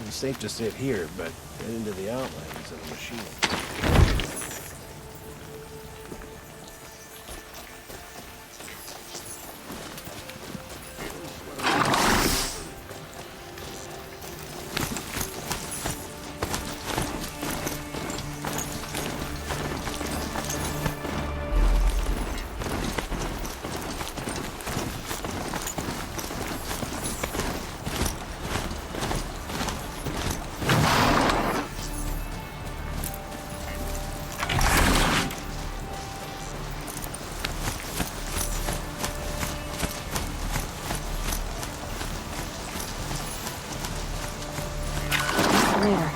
It's safe to sit here, but get into the outlines of the machine. There.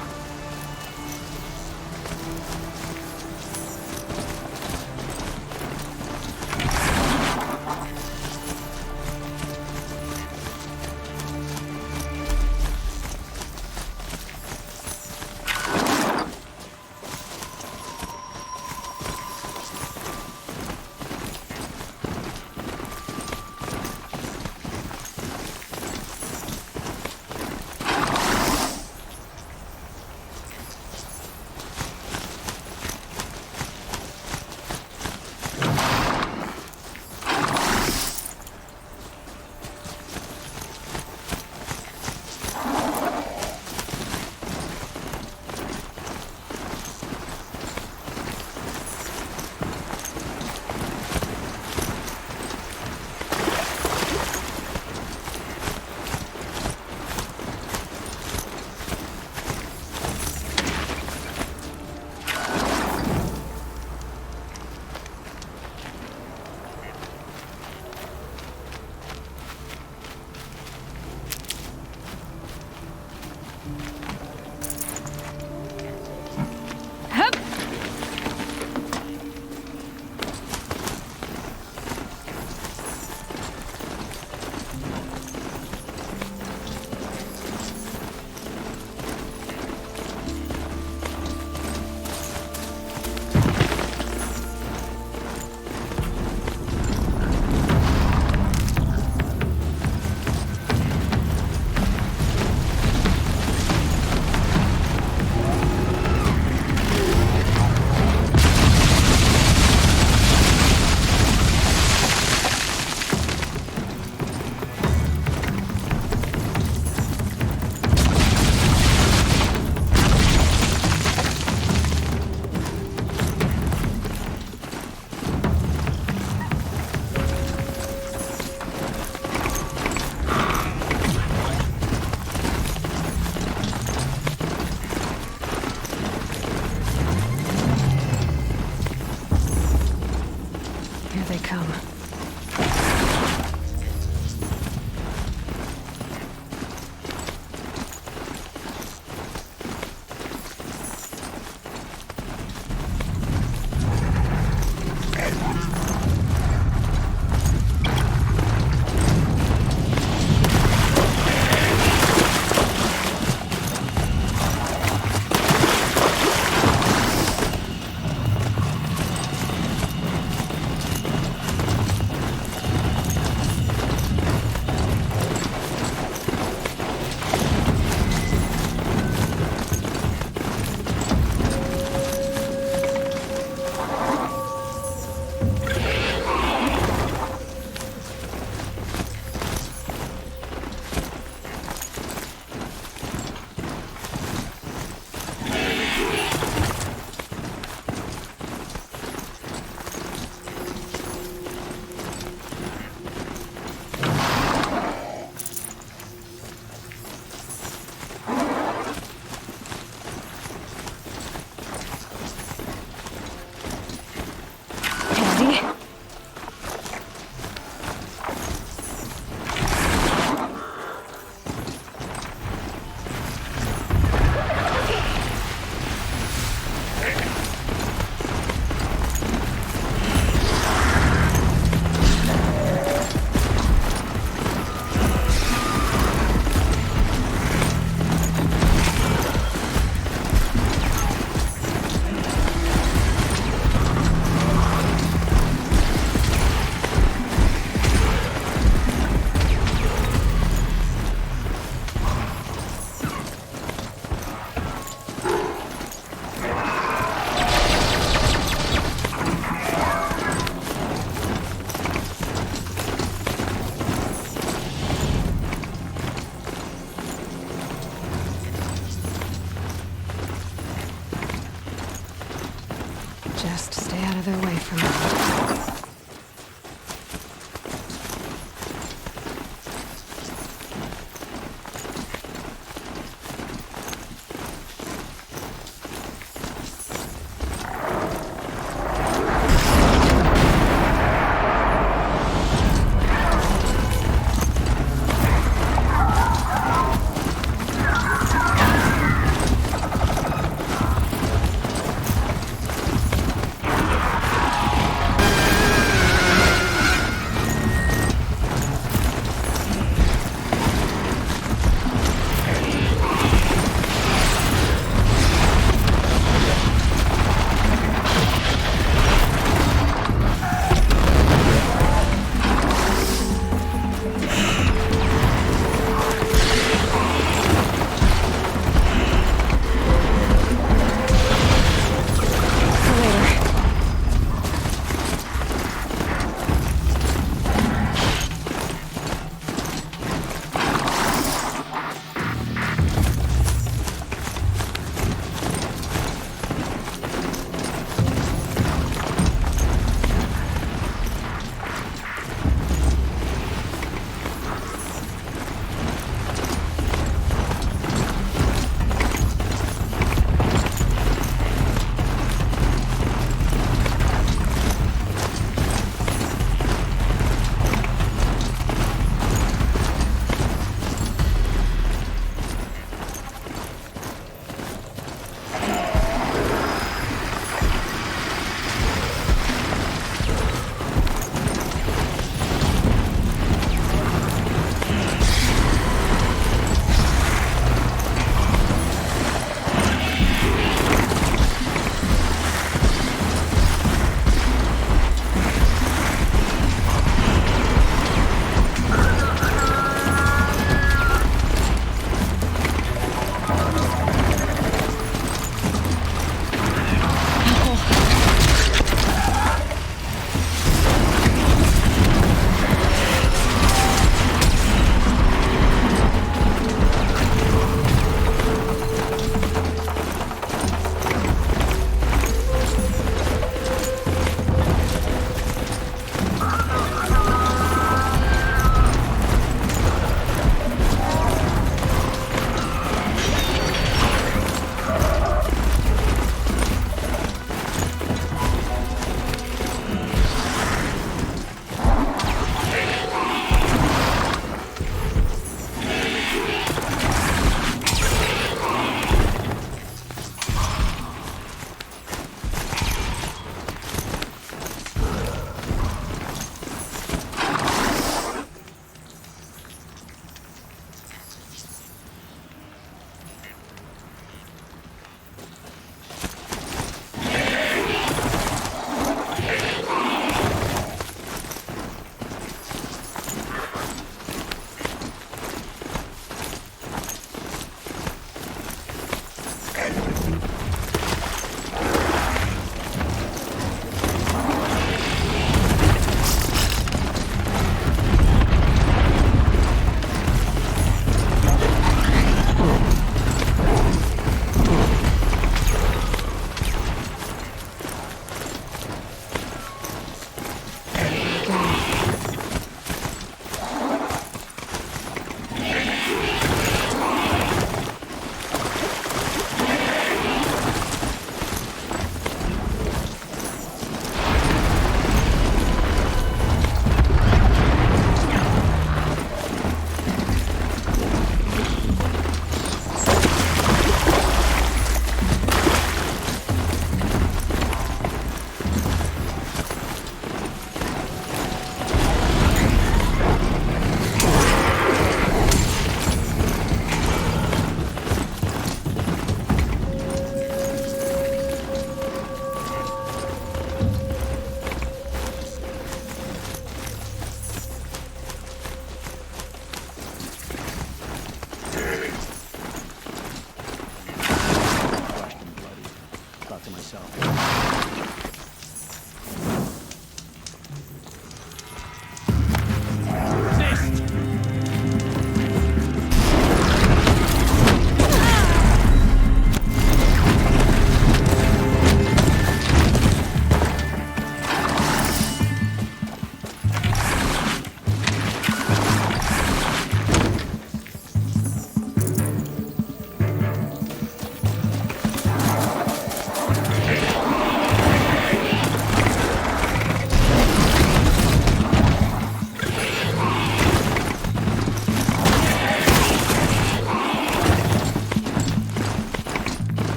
farther away from me.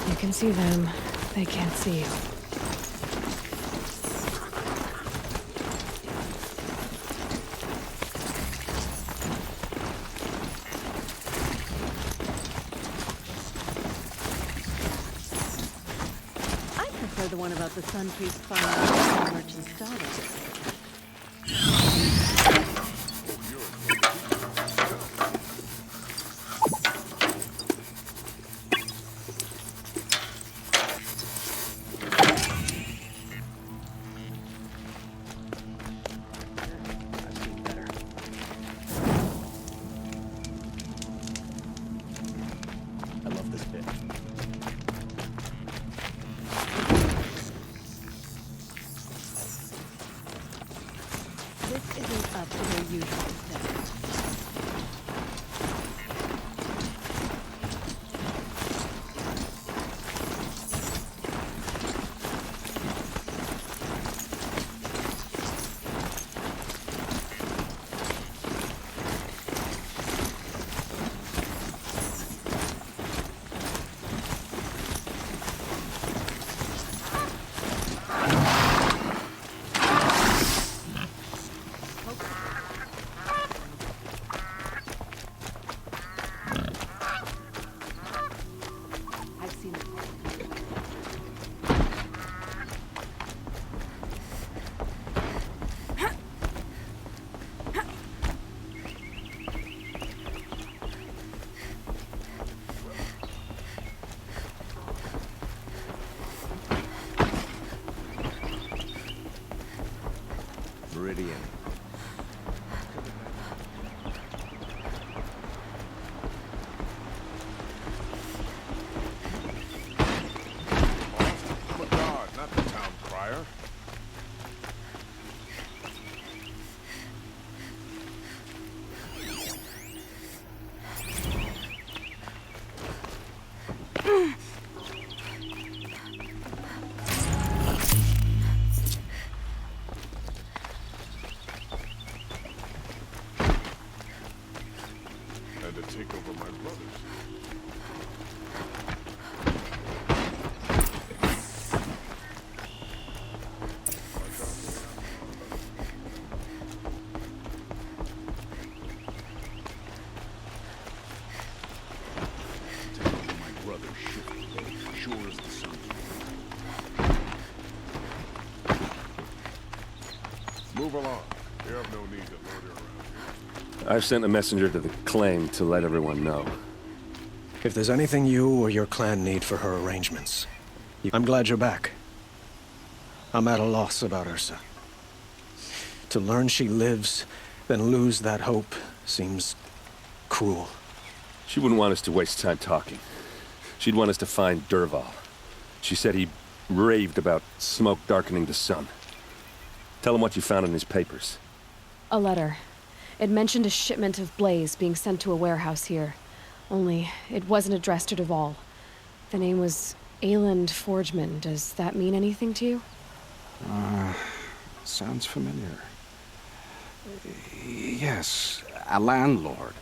You can see them. They can't see you. I prefer the one about the Sun Priest finding the merchant's daughter. I've seen better. I love this bit. This isn't up to their usual standards. I've seen it. Meridian. I'm a guard, not the town crier. Had to take over my brothers. Take over my brother's ship. Sure as the sun. Move along. You have no need to loiter around here. I've sent a messenger to the claim to let everyone know. If there's anything you or your clan need for her arrangements, I'm glad you're back. I'm at a loss about Ursa. To learn she lives, then lose that hope, seems cruel. She wouldn't want us to waste time talking. She'd want us to find Dervahl. She said he raved about smoke darkening the sun. Tell him what you found in his papers. A letter. It mentioned a shipment of blaze being sent to a warehouse here. Only, it wasn't addressed to Dervahl. The name was Ayland Forgeman. Does that mean anything to you? Sounds familiar. Yes, a landlord.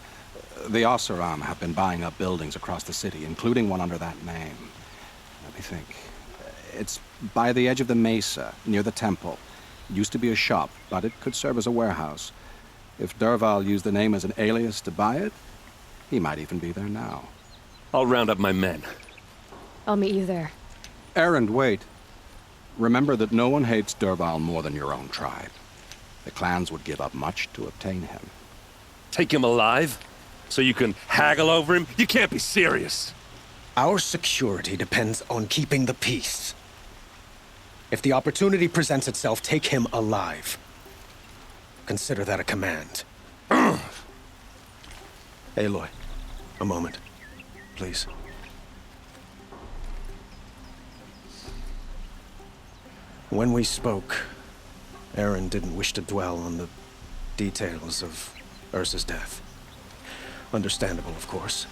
The Oseram have been buying up buildings across the city, including one under that name. Let me think. It's by the edge of the mesa, near the temple. Used to be a shop, but it could serve as a warehouse. If Dervahl used the name as an alias to buy it, he might even be there now. I'll round up my men. I'll meet you there. Erend, wait. Remember that no one hates Dervahl more than your own tribe. The clans would give up much to obtain him. Take him alive? So you can haggle over him? You can't be serious. Our security depends on keeping the peace. If the opportunity presents itself, take him alive. Consider that a command. Aloy, a moment, please. When we spoke, Erend didn't wish to dwell on the details of Ursa's death. Understandable, of course.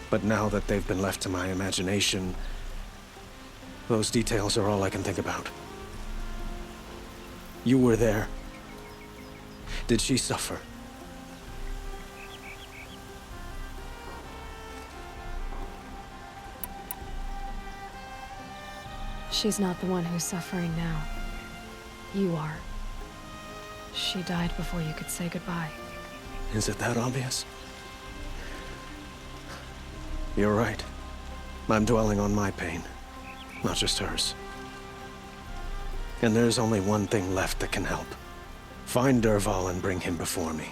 But now that they've been left to my imagination, those details are all I can think about. You were there. Did she suffer? She's not the one who's suffering now. You are. She died before you could say goodbye. Is it that obvious? You're right. I'm dwelling on my pain, not just hers. And there's only one thing left that can help. Find Dervahl and bring him before me.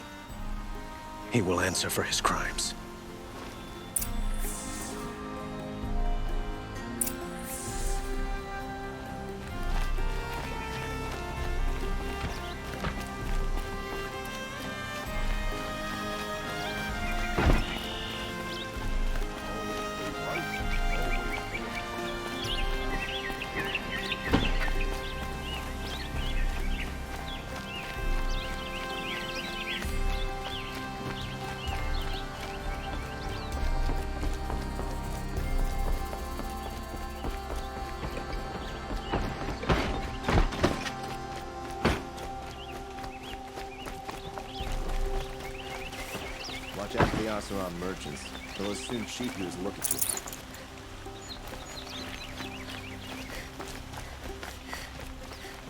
He will answer for his crimes. Watch out for the Oseram merchants. They'll assume Sheepers look at you.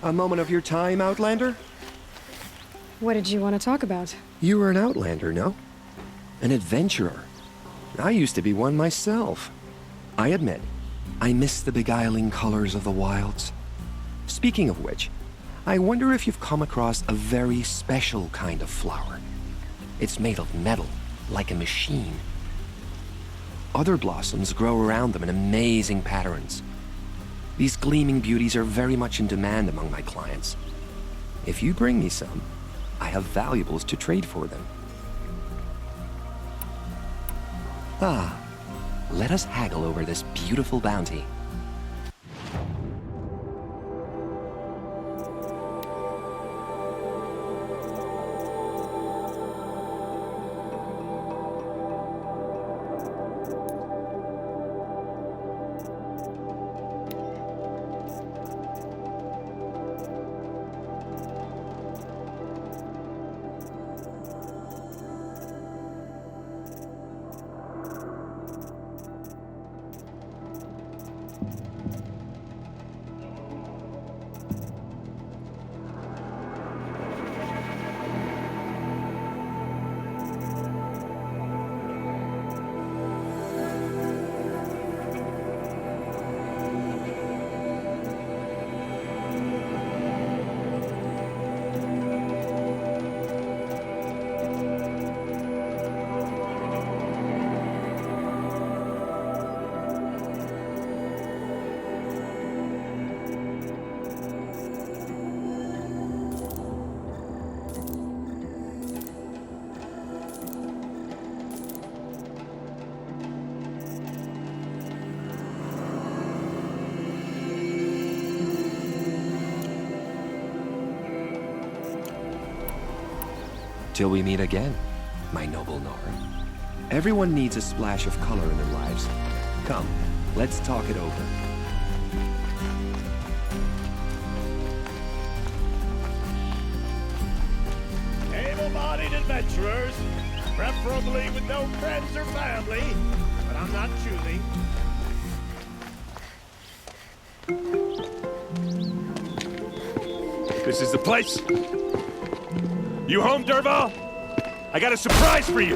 A moment of your time, Outlander? What did you want to talk about? You were an Outlander, no? An adventurer. I used to be one myself. I admit, I miss the beguiling colors of the wilds. Speaking of which, I wonder if you've come across a very special kind of flower. It's made of metal, like a machine. Other blossoms grow around them in amazing patterns. These gleaming beauties are very much in demand among my clients. If you bring me some, I have valuables to trade for them. Ah, let us haggle over this beautiful bounty. Till we meet again, my noble Nora. Everyone needs a splash of color in their lives. Come, let's talk it over. Able-bodied adventurers, preferably with no friends or family, but I'm not choosy. This is the place? You home, Dervahl? I got a surprise for you!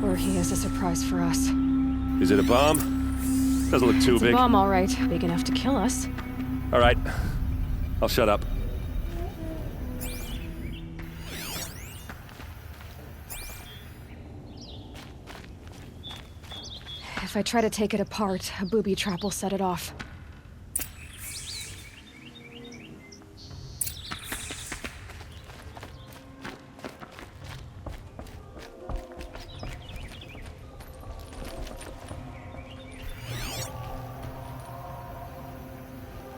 Or he has a surprise for us. Is it a bomb? Doesn't look too It's big. a bomb, all right. Big enough to kill us. All right. I'll shut up. If I try to take it apart, a booby trap will set it off.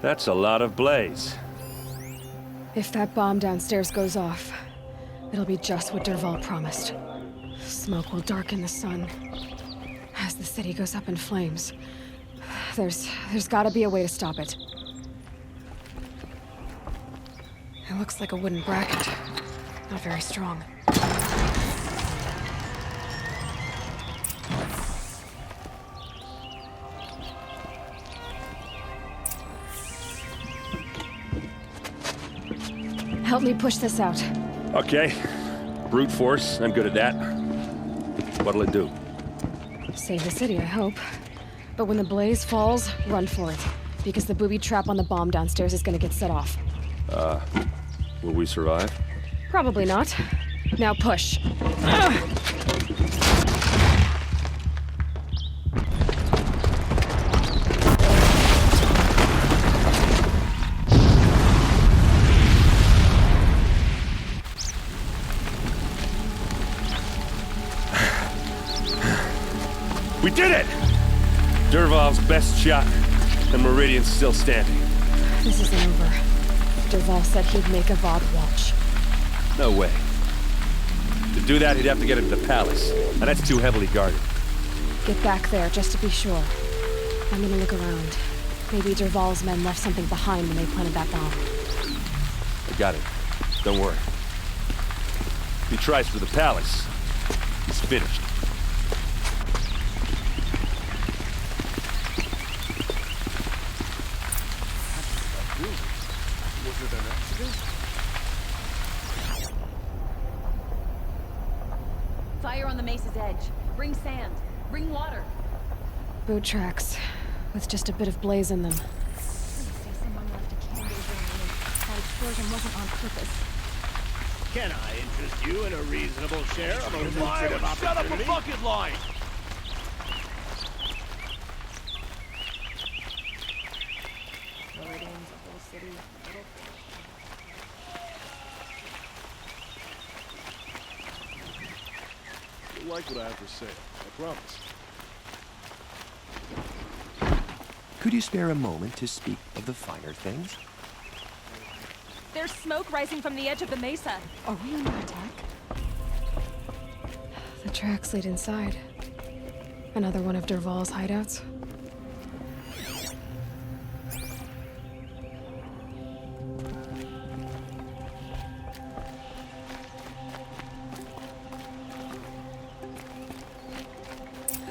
That's a lot of blaze. If that bomb downstairs goes off, it'll be just what Dervahl promised. Smoke will darken the sun. As the city goes up in flames, there's gotta be a way to stop it. It looks like a wooden bracket. Not very strong. Help me push this out. Okay. Brute force, I'm good at that. What'll it do? Save the city, I hope. But when the blaze falls, run for it. Because the booby trap on the bomb downstairs is gonna get set off. Will we survive? Probably not. Now push. We did it! Dervahl's best shot, and Meridian's still standing. This isn't over. Dervahl said he'd make Avad watch. No way. To do that, he'd have to get into the palace, and that's too heavily guarded. Get back there, just to be sure. I'm gonna look around. Maybe Dervahl's men left something behind when they planted that bomb. I got it. Don't worry. If he tries for the palace, he's finished. Was it an accident? Fire on the mesa's edge. Bring sand. Bring water. Boot tracks, with just a bit of blaze in them. Say someone left a candle burning and that explosion wasn't on purpose. Can I interest you in a reasonable share of a Liar, lucrative shut up a opportunity? fucking line! Meridian's a whole city. You'll like what I have to say. I promise. Could you spare a moment to speak of the finer things? There's smoke rising from the edge of the mesa. Are we under attack? The tracks lead inside. Another one of Dervahl's hideouts.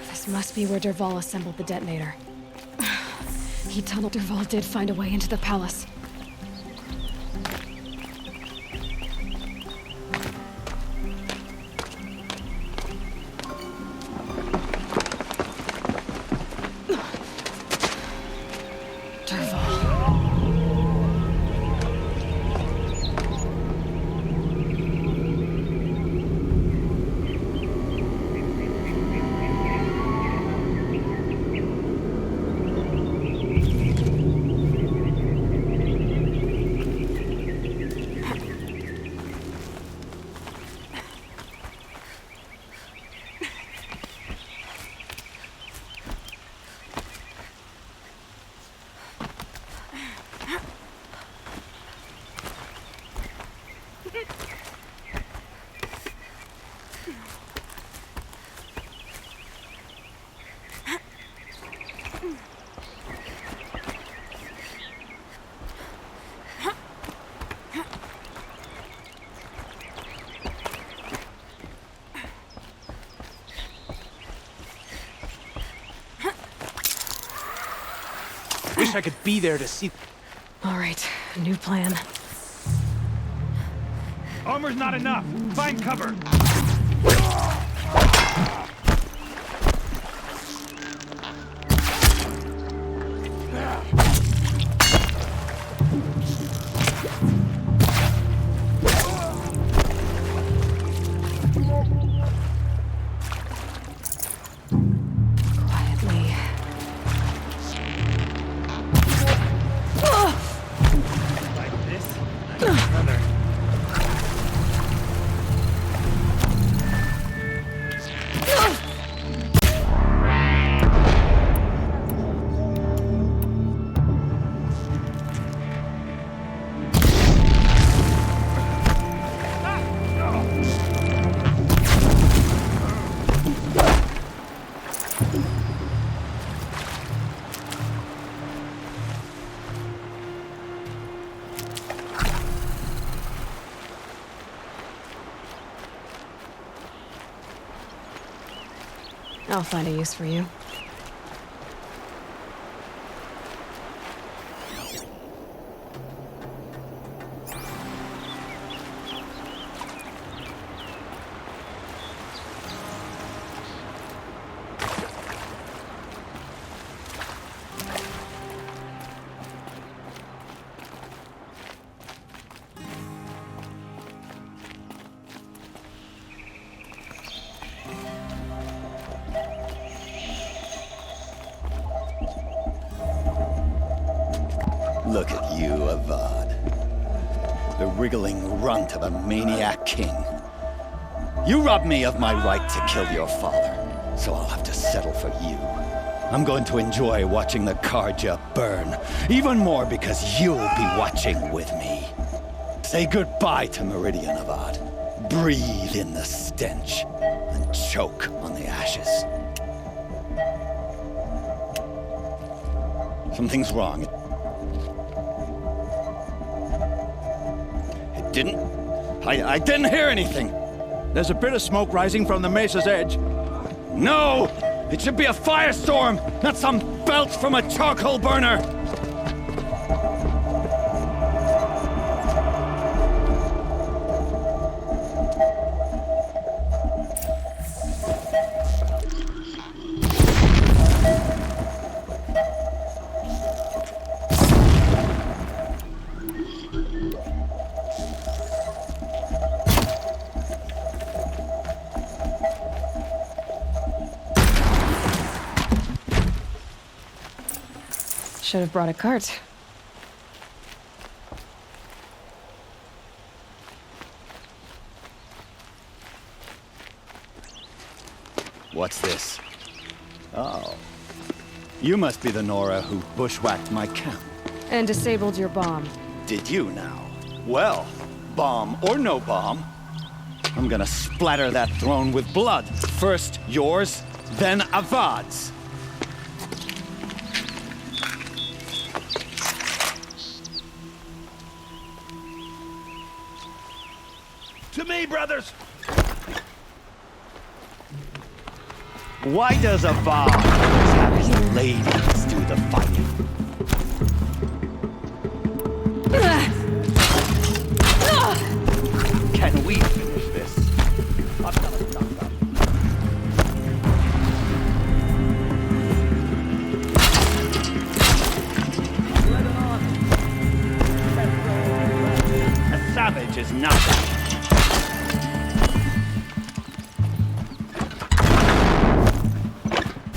This must be where Dervahl assembled the detonator. He tunneled. Dervahl did find a way into the palace. Wish I could be there to see. All right, new plan. Armor's not enough. Find cover. Quietly. Like this? Another. I'll find a use for you. Look at you, Avad. The wriggling runt of a maniac king. You robbed me of my right to kill your father, so I'll have to settle for you. I'm going to enjoy watching the Carja burn, even more because you'll be watching with me. Say goodbye to Meridian, Avad. Breathe in the stench, and choke on the ashes. Something's wrong. I didn't hear anything. There's a bit of smoke rising from the mesa's edge. No! It should be a firestorm, not some belch from a charcoal burner! Should have brought a cart. What's this? Oh. You must be the Nora who bushwhacked my camp. And disabled your bomb. Did you now? Well, bomb or no bomb, I'm gonna splatter that throne with blood. First yours, then Avad's. To me, brothers! Why does Avad have his ladies do the fighting? Can we finish this? I've got to stop that. Let it on. A savage is nothing.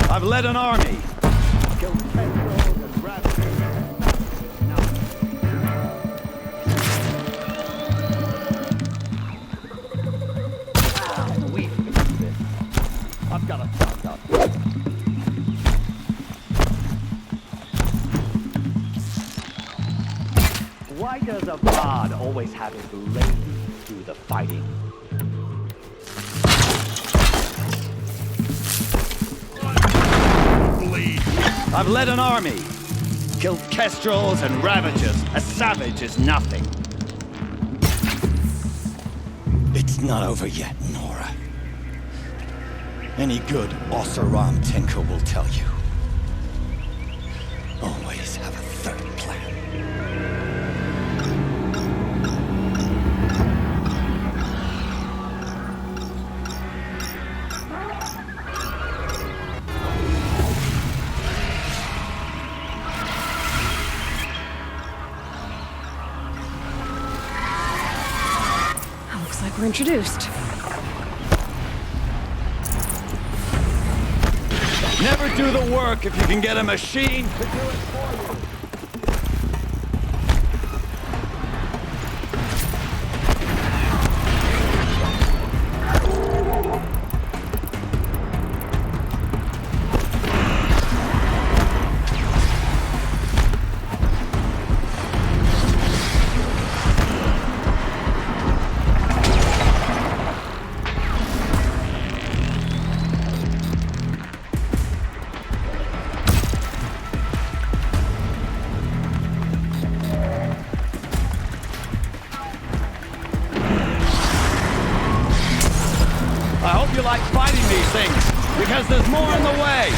I've led an army. Killed petrels and ravages. Can we finish this? I've got to stop that. Why does Avad always have his ladies do the fighting? I've led an army, killed kestrels and ravagers. A savage is nothing. It's not over yet, Nora. Any good Oseram tinker will tell you. Always have a third plan. We're introduced. Never do the work if you can get a machine to do it for you. I hope you like fighting these things. because there's more in the way!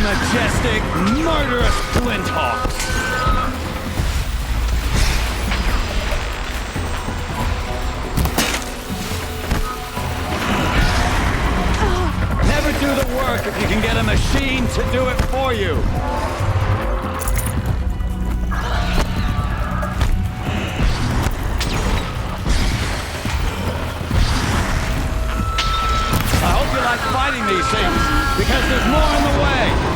Majestic, murderous flinthawks! Never do the work if you can get a machine to do it for you! I hope you like fighting these things, because there's more in the way!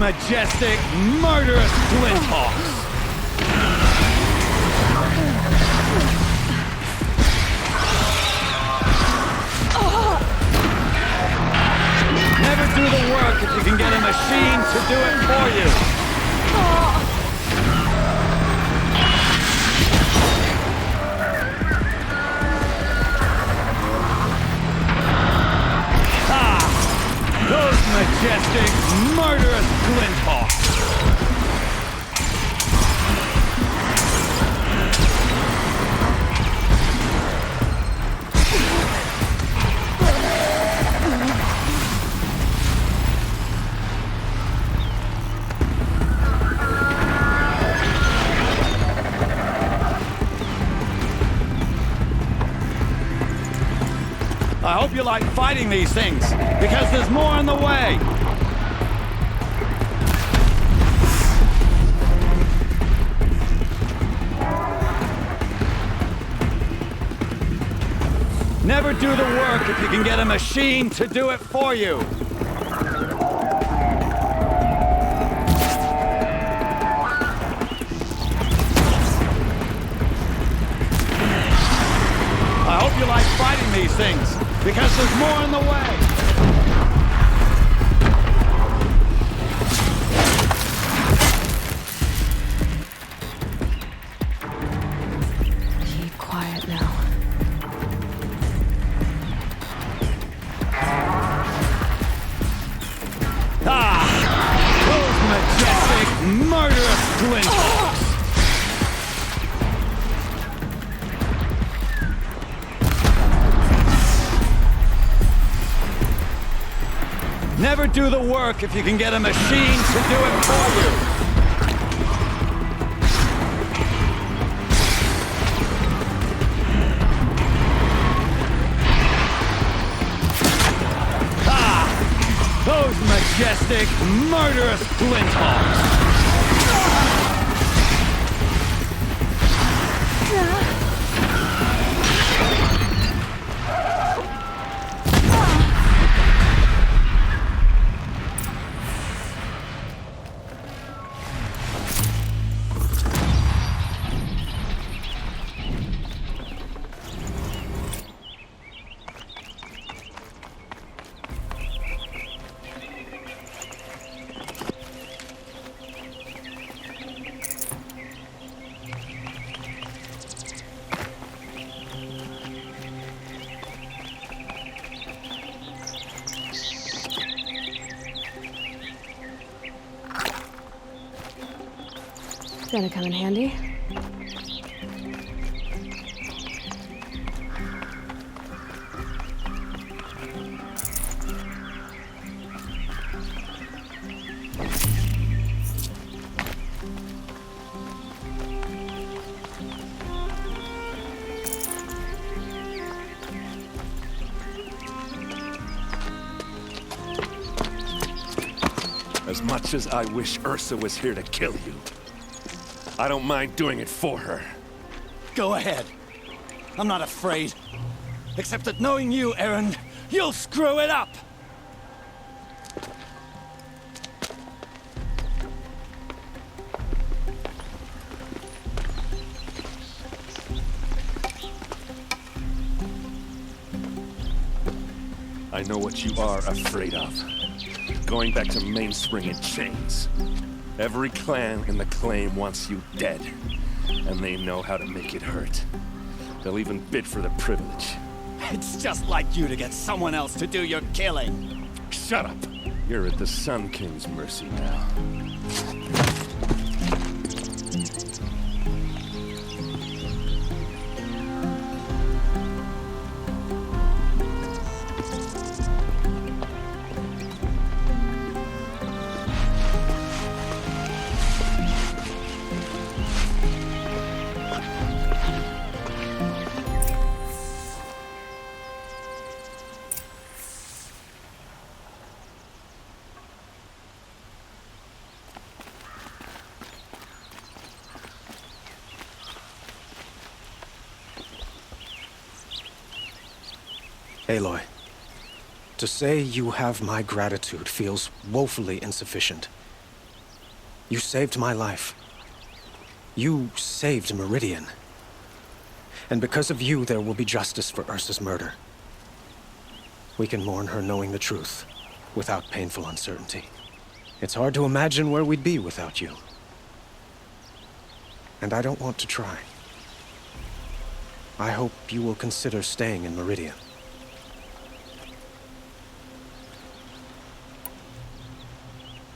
majestic, murderous Flinthawks! Never do the work if you can get a machine to do it for you! Those majestic, murderous Flinthawks! I hope you like fighting these things, because there's more on the way! Never do the work if you can get a machine to do it for you! I hope you like fighting these things, because there's more on the way! Keep quiet now. Those majestic, murderous Flinthawks! Never do the work if you can get a machine to do it for you! Those majestic, murderous Flinthawks! Gonna come in handy. As much as I wish Ursa was here to kill you, I don't mind doing it for her. Go ahead. I'm not afraid. Except that knowing you, Erend, you'll screw it up! I know what you are afraid of. Going back to Mainspring in chains. Every clan in the Claim wants you dead, and they know how to make it hurt. They'll even bid for the privilege. It's just like you to get someone else to do your killing. Shut up! You're at the Sun King's mercy now. Aloy, to say you have my gratitude feels woefully insufficient. You saved my life. You saved Meridian. And because of you, there will be justice for Ursa's murder. We can mourn her knowing the truth, without painful uncertainty. It's hard to imagine where we'd be without you. And I don't want to try. I hope you will consider staying in Meridian.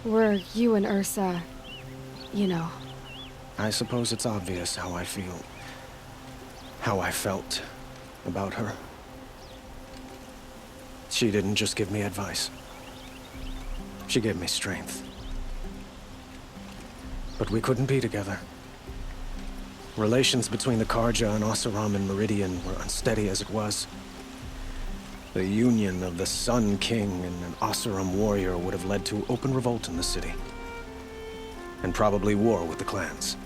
Were you and Ursa, you know? I suppose it's obvious how I feel. How I felt about her. She didn't just give me advice. She gave me strength. But we couldn't be together. Relations between the Carja and Oseram and Meridian were unsteady as it was. The union of the Sun King and an Oseram warrior would have led to open revolt in the city. And probably war with the clans.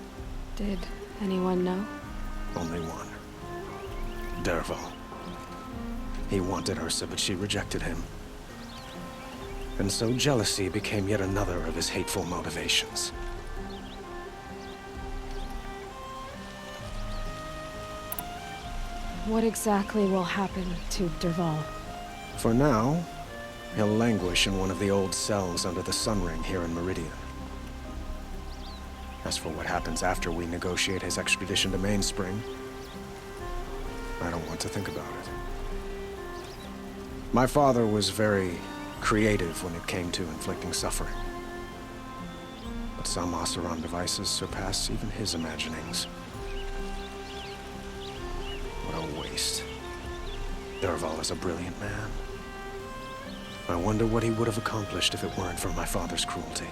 Did anyone know? Only one. Dervahl. He wanted Ursa, but she rejected him. And so jealousy became yet another of his hateful motivations. What exactly will happen to Dervahl? For now, he'll languish in one of the old cells under the Sun Ring here in Meridian. As for what happens after we negotiate his extradition to Mainspring, I don't want to think about it. My father was very creative when it came to inflicting suffering. But some Oseram devices surpass even his imaginings. What a waste. Dervahl is a brilliant man. I wonder what he would have accomplished if it weren't for my father's cruelty.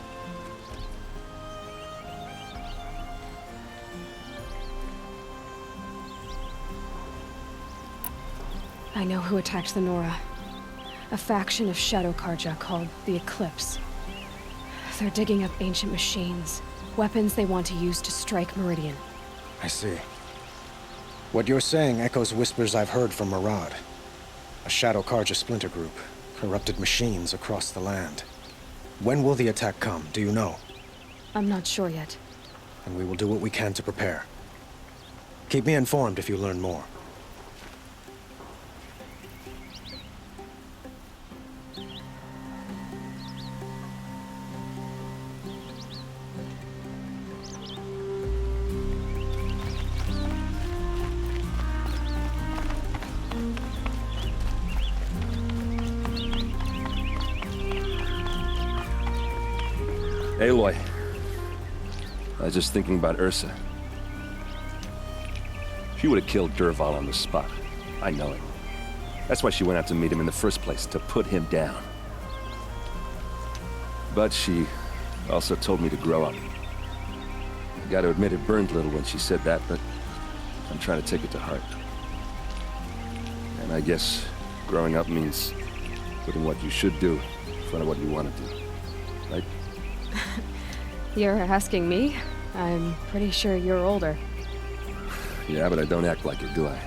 I know who attacked the Nora. A faction of Shadow Carja called the Eclipse. They're digging up ancient machines, weapons they want to use to strike Meridian. I see. What you're saying echoes whispers I've heard from Maraud. A Shadow Carja splinter group, corrupted machines across the land. When will the attack come, do you know? I'm not sure yet. And we will do what we can to prepare. Keep me informed if you learn more. Aloy, I was just thinking about Ursa. She would have killed Dervahl on the spot. I know it. That's why she went out to meet him in the first place, to put him down. But she also told me to grow up. I gotta admit it burned a little when she said that, but I'm trying to take it to heart. And I guess growing up means putting what you should do in front of what you want to do. Right? You're asking me? I'm pretty sure you're older. Yeah, but I don't act like it, do I?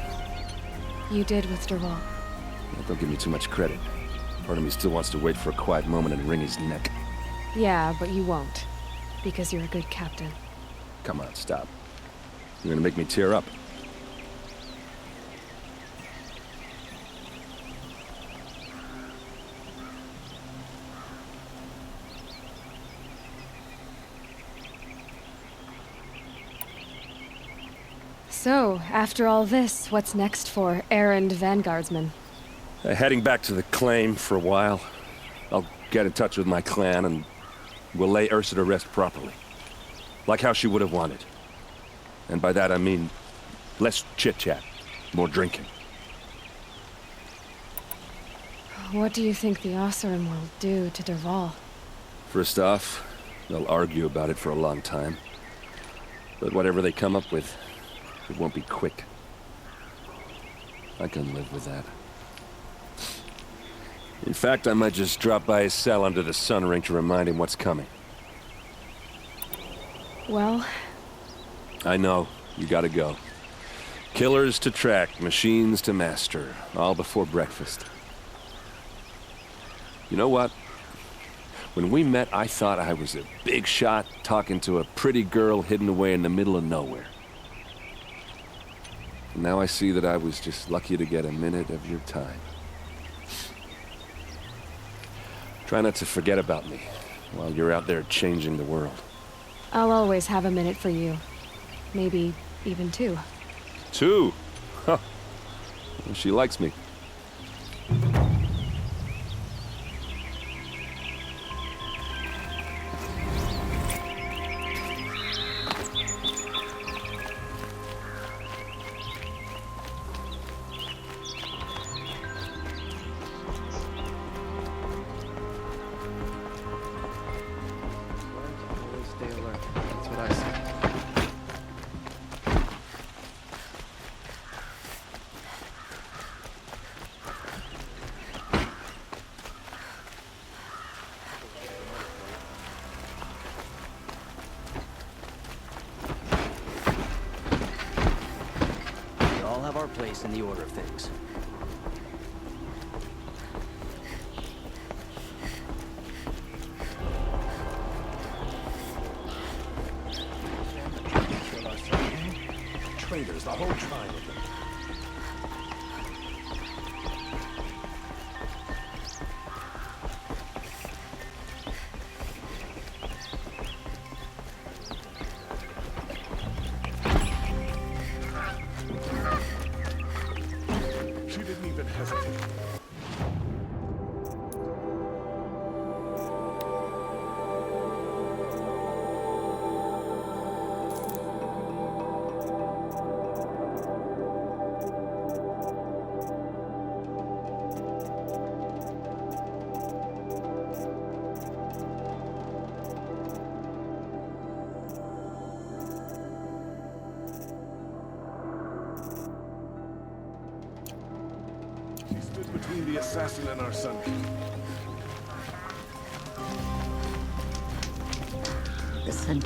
You did with Dervahl. Well, don't give me too much credit. Part of me still wants to wait for a quiet moment and wring his neck. Yeah, but you won't. Because you're a good captain. Come on, stop. You're gonna make me tear up. So, after all this, what's next for errand vanguardsman? Heading back to the claim for a while. I'll get in touch with my clan and we'll lay Ursa to rest properly. Like how she would have wanted. And by that I mean less chit-chat, more drinking. What do you think the Oseram will do to Dervahl? First off, they'll argue about it for a long time. But whatever they come up with, it won't be quick. I can live with that. In fact, I might just drop by his cell under the Sun Ring to remind him what's coming. Well... I know. You gotta go. Killers to track, machines to master. All before breakfast. You know what? When we met, I thought I was a big shot talking to a pretty girl hidden away in the middle of nowhere. And now I see that I was just lucky to get a minute of your time. Try not to forget about me while you're out there changing the world. I'll always have a minute for you. Maybe even 2. 2? Huh. Well, she likes me. That's what I say. We all have our place in the order of things. Traitors, the whole tribe of them. She didn't even hesitate. She stood between the assassin and our Sun King. The Sun